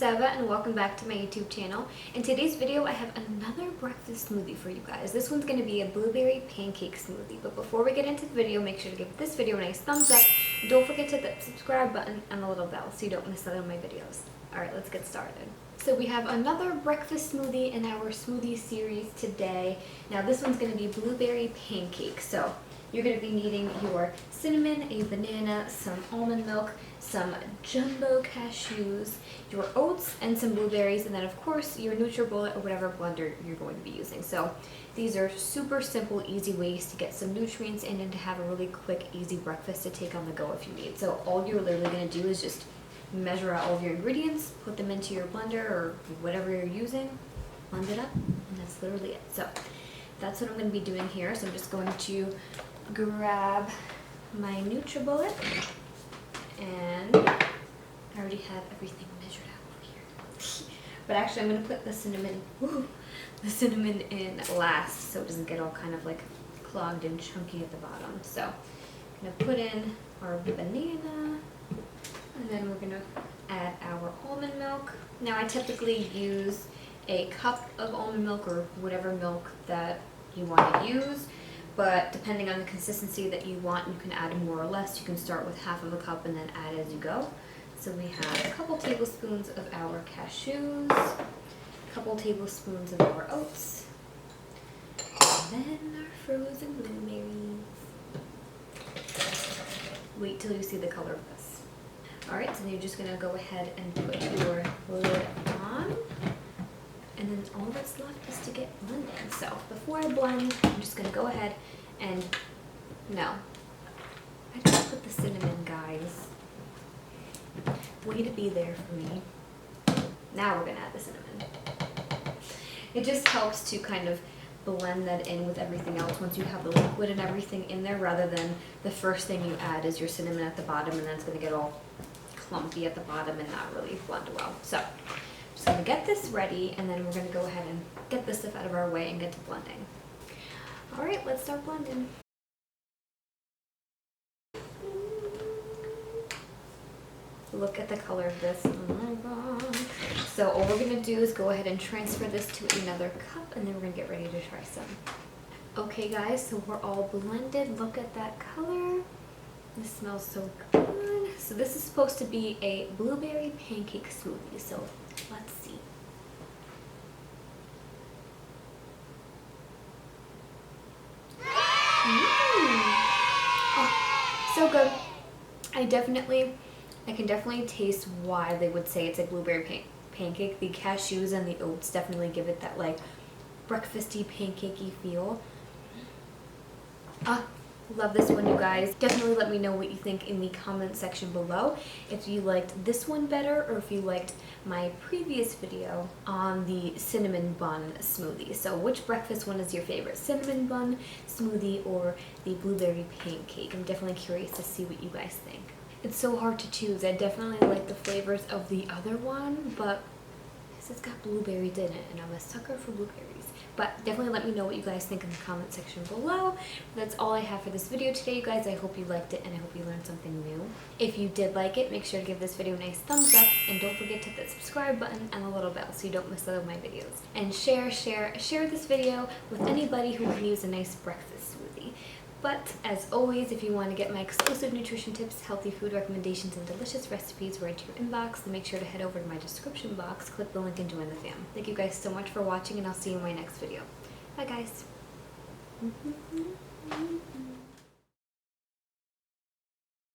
Eva and welcome back to my YouTube channel. In today's video I have another breakfast smoothie for you guys. This one's going to be a blueberry pancake smoothie. But before we get into the video, make sure to give this video a nice thumbs up. And don't forget to hit the subscribe button and the little bell so you don't miss out on my videos. Alright, let's get started. So we have another breakfast smoothie in our smoothie series today. Now this one's going to be blueberry pancake. So you're going to be needing your cinnamon, a banana, some almond milk, some jumbo cashews, your oats, and some blueberries, and then of course your NutriBullet or whatever blender you're going to be using. So these are super simple, easy ways to get some nutrients in and to have a really quick, easy breakfast to take on the go if you need. So all you're literally going to do is just measure out all of your ingredients, put them into your blender or whatever you're using, blend it up, and that's literally it. So that's what I'm going to be doing here. So I'm just going to grab my NutriBullet, and I already have everything measured out over here. But actually I'm going to put the cinnamon in last so it doesn't get all kind of like clogged and chunky at the bottom. So I'm going to put in our banana, and then we're going to add our almond milk. Now I typically use a cup of almond milk or whatever milk that you want to use. But depending on the consistency that you want, you can add more or less. You can start with half of a cup and then add as you go. So we have a couple tablespoons of our cashews, a couple tablespoons of our oats, and then our frozen blueberries. Wait till you see the color of this. Alright, so then you're just going to go ahead and put your lid on. And then all that's left is to get blending. So before I blend, I'm just going to go ahead and, no, I didn't put the cinnamon, guys. Way to be there for me. Now we're going to add the cinnamon. It just helps to kind of blend that in with everything else once you have the liquid and everything in there, rather than the first thing you add is your cinnamon at the bottom and then it's going to get all clumpy at the bottom and not really blend well. So I'm going to get this ready, and then we're going to go ahead and get this stuff out of our way and get to blending. Alright, let's start blending. Look at the color of this. Oh my god. So all we're going to do is go ahead and transfer this to another cup, and then we're going to get ready to try some. Okay guys, so we're all blended. Look at that color. This smells so good. So this is supposed to be a blueberry pancake smoothie. So let's see. Oh, so good. I can definitely taste why they would say it's a blueberry pancake. The cashews and the oats definitely give it that like breakfasty, pancakey feel. Love this one, you guys. Definitely let me know what you think in the comment section below. If you liked this one better, or if you liked my previous video on the cinnamon bun smoothie. So which breakfast one is your favorite? Cinnamon bun smoothie or the blueberry pancake? I'm definitely curious to see what you guys think. It's so hard to choose. I definitely like the flavors of the other one, but it's got blueberries in it, and I'm a sucker for blueberries. But definitely let me know what you guys think in the comment section below. That's all I have for this video today, you guys. I hope you liked it, and I hope you learned something new. If you did like it, make sure to give this video a nice thumbs up, and don't forget to hit the subscribe button and the little bell so you don't miss out on my videos. And share this video with anybody who can use a nice breakfast smoothie. But as always, if you want to get my exclusive nutrition tips, healthy food recommendations, and delicious recipes right to your inbox, then make sure to head over to my description box, click the link, and join the fam. Thank you guys so much for watching, and I'll see you in my next video. Bye guys.